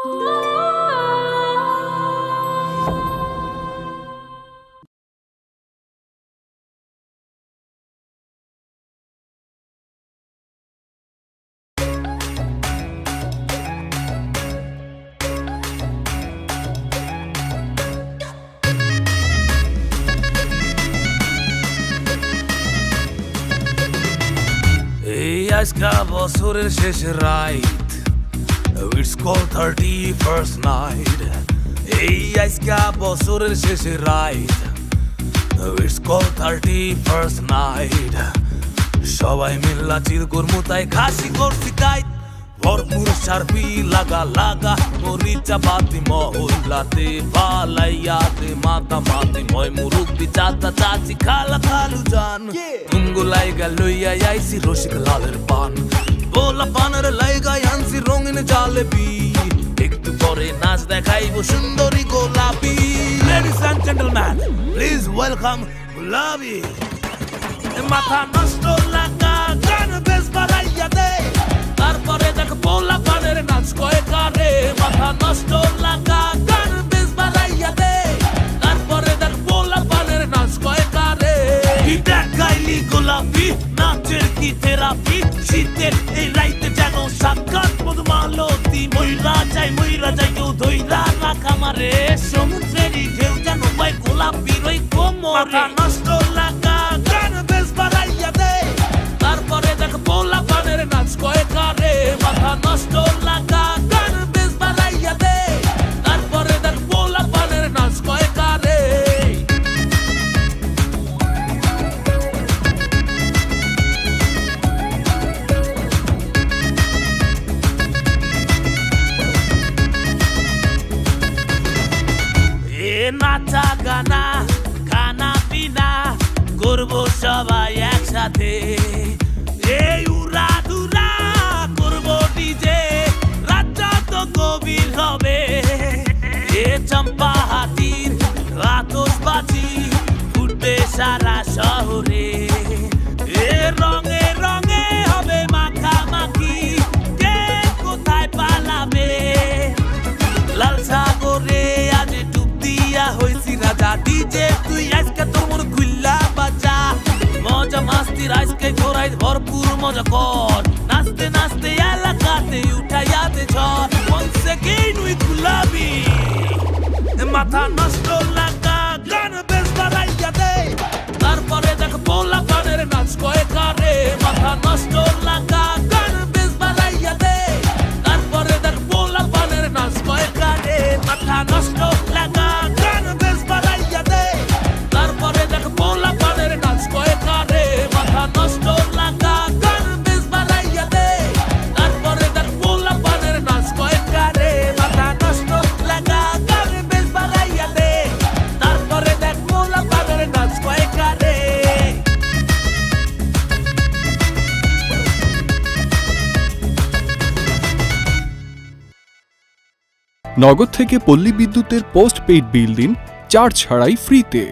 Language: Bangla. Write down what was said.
আজকা বছরের শেষ right, it's call 31st night. এই আজকা বছরের শেষ right, it's call 31st night. সবাই মিল্লা চিল করমু তাই খাসি করছি কাইট, ভরপুর সার্ফি লাগা লাগা মরিচা বাতি মহল্লাতে পালাইয়াতে মাতা মাতি ময় মুরুব্বি চাচা চাচি খালা খালু জান। তুমগো লাইগা লইয়া আইছি রসিক লালের পান, বোলা পানের লাইগা আনছি রঙিন জালেবি। একটু পরে নাচ দেখাইব সুন্দরী গোলাপি। Ladies and gentleman please welcome Gulabi. মাথা নষ্ট লাগা গান বেশ বাড়াইয়া দে, তারপরে দেখ পোলা পানের নাচ কয় কারে। মাথা নষ্ট লাগা গান বেশ বাড়াইয়া দে, তারপরে দেখ পোলা পানের নাচ কয় কারে। গাইলি গোলাপি নাচের কি থেরাপি, শীতের এই রাইতে যেন সাক্ষাৎ মধুমালতী। ময়রা যাই কেউ ধৈরা রাখা মারে, সমুদ্রেরই ঢেউ যেন পায় গোলাপির ওই কোমরে। মাথা নষ্ট লাগা গান বেশ বাড়াইয়া দে, তারপরে দেখ পোলা পানের নাচ কয় কারে। মাথা নষ্ট লাগা গান বেশ বাড়াইয়া দে, তারপরে দেখ পোলা পানের নাচ কয় কারে। নাচা গানা খানা পিনা করবো সবাই একসাথে। এই উড়া দুরা করবো ডিজে, রাত তো গভীর হবে। এ চম্পা হাতির আতশবাজি ফুটবে সারা শহরে। এ রঙে রঙে হবে মাখামাখি, কে কোথায় পালাবে। লাল সাগরে আজ হইছি রাজা, ডিজে তুই আজকে তোর খুল্লা বাজা। মজা মাস্তির আজকে ঘোরাই ভরপুর মজা কর, নাচতে নাচতে এলাকাতে উঠাইয়াতে ঝড়। মনসে কে নুই গুলাবি, মাথা নষ্ট লাগা গান বেশ বাড়াইয়া দে, তারপরে দেখ পোলা পানের নাচ কয় কারে। মাথা নষ্ট লাগা গান বেশ বাড়াইয়া দে, তারপরে দেখ পোলা পানের নাচ কয় কারে। মাথা নষ্ট লাগা গান বেশ বাড়াইয়া দে, তারপরে দেখ পোলা পানের নাচ কয় কারে। মাথা নষ্ট লাগা গান বেশ বাড়াইয়া দে, তারপরে দেখ পোলা পানের নাচ কয় কারে। মাথা নষ্ট লাগা গান বেশ বাড়াইয়া দে, তারপরে দেখ পোলা পানের নাচ কয় কারে। নগদ থেকে পল্লী বিদ্যুতের পোস্ট পেইড বিল দিন চার্জ ছাড়াই ফ্রিতে।